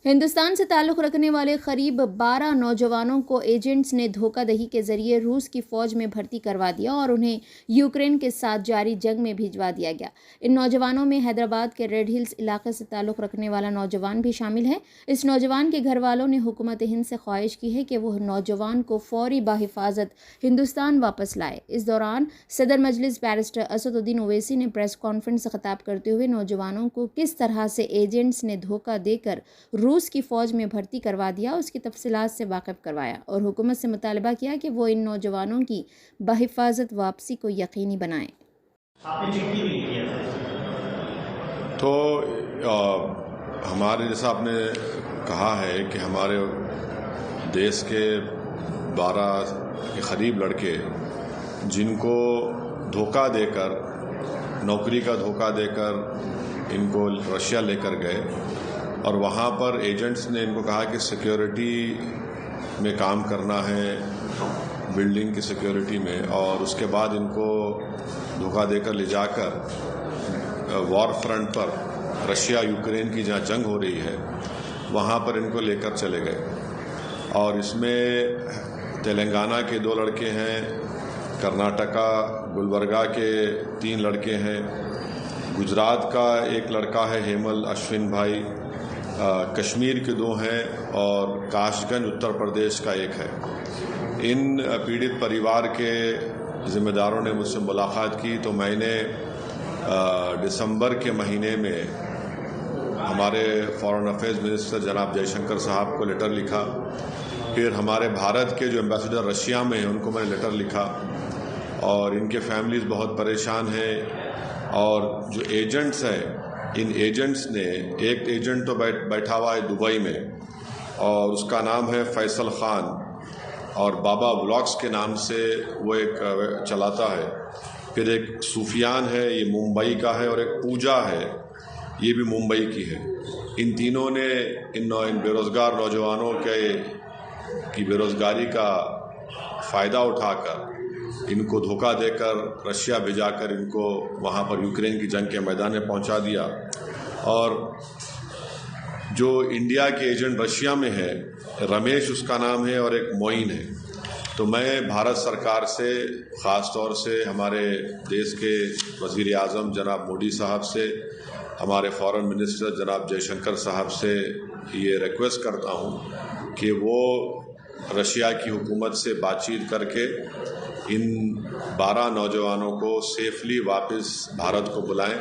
हिंदुस्तान से ताल्लुक़ रखने वाले करीब 12 नौजवानों को एजेंट्स ने धोखाधड़ी के जरिए रूस की फ़ौज में भर्ती करवा दिया और उन्हें यूक्रेन के साथ जारी जंग में भिजवा दिया गया। इन नौजवानों में हैदराबाद के रेड हिल्स इलाके से ताल्लुक़ रखने वाला नौजवान भी शामिल है। इस नौजवान के घर वालों ने हुकूमत हिंद से ख्वाहिश की है कि वह नौजवान को फौरी बाहिफाजत हिंदुस्तान वापस लाए। इस दौरान सदर मजलिस बैरिस्टर असदुद्दीन ओवैसी ने प्रेस कॉन्फ्रेंस से खिताब करते हुए नौजवानों को किस तरह से एजेंट्स ने धोखा देकर रूस की फ़ौज में भर्ती करवा दिया, उसकी तफसीलात से वाकिफ़ करवाया और हुकूमत से मुतालबा किया कि वो इन नौजवानों की बाहिफाजत वापसी को यकीनी बनाएं। तो हमारे जैसा आपने कहा है कि हमारे देश के 12 के करीब लड़के जिनको धोखा देकर, नौकरी का धोखा देकर इनको रशिया लेकर गए और वहाँ पर एजेंट्स ने इनको कहा कि सिक्योरिटी में काम करना है, बिल्डिंग की सिक्योरिटी में, और उसके बाद इनको धोखा देकर ले जाकर वॉर फ्रंट पर रशिया यूक्रेन की जहाँ जंग हो रही है वहाँ पर इनको लेकर चले गए। और इसमें तेलंगाना के 2 लड़के हैं, कर्नाटका गुलबर्गा के 3 लड़के हैं, गुजरात का एक लड़का है हेमल अश्विन भाई, कश्मीर के 2 हैं और काशगंज उत्तर प्रदेश का 1 है। इन पीड़ित परिवार के ज़िम्मेदारों ने मुझसे मुलाकात की तो मैंने दिसंबर के महीने में हमारे फॉरेन अफेयर्स मिनिस्टर जनाब जयशंकर साहब को लेटर लिखा। फिर हमारे भारत के जो एम्बेसडर रशिया में हैं उनको मैंने लेटर लिखा और इनके फैमिलीज़ बहुत परेशान हैं। और जो एजेंट्स हैं, इन एजेंट्स ने, एक एजेंट तो बैठा हुआ है दुबई में और उसका नाम है फैसल ख़ान और बाबा व्लॉग्स के नाम से वो एक चलाता है। फिर एक सूफियान है, ये मुंबई का है, और एक पूजा है, ये भी मुंबई की है। इन तीनों ने इन बेरोज़गार नौजवानों की बेरोज़गारी का फ़ायदा उठाकर इनको धोखा देकर रशिया भिजाकर इनको वहाँ पर यूक्रेन की जंग के मैदान में पहुँचा दिया। और जो इंडिया के एजेंट रशिया में है, रमेश उसका नाम है और एक मोइन है। तो मैं भारत सरकार से, ख़ास तौर से हमारे देश के वज़ीर आज़म जनाब मोदी साहब से, हमारे फॉरेन मिनिस्टर जनाब जयशंकर साहब से ये रिक्वेस्ट करता हूँ कि वो रशिया की हुकूमत से बातचीत करके इन 12 नौजवानों को सेफली वापस भारत को बुलाएं।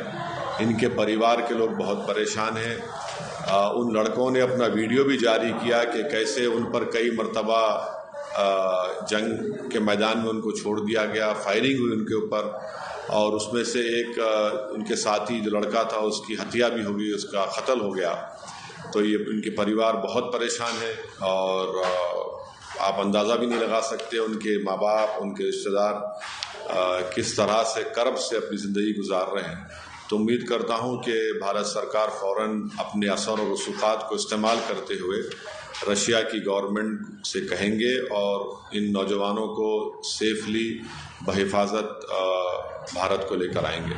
इनके परिवार के लोग बहुत परेशान हैं। उन लड़कों ने अपना वीडियो भी जारी किया कि कैसे उन पर कई मरतबा जंग के मैदान में उनको छोड़ दिया गया, फायरिंग हुई उनके ऊपर, और उसमें से एक उनके साथी जो लड़का था उसकी हत्या भी हो गई, उसका कत्ल हो गया। तो ये उनके परिवार बहुत परेशान है और आप अंदाज़ा भी नहीं लगा सकते उनके माँ बाप, उनके रिश्तेदार किस तरह से कर्ब से अपनी ज़िंदगी गुजार रहे हैं। तो उम्मीद करता हूँ कि भारत सरकार फ़ौरन अपने असर और वसूक़ात को इस्तेमाल करते हुए रशिया की गवर्नमेंट से कहेंगे और इन नौजवानों को सेफली बहिफाजत भारत को लेकर आएंगे।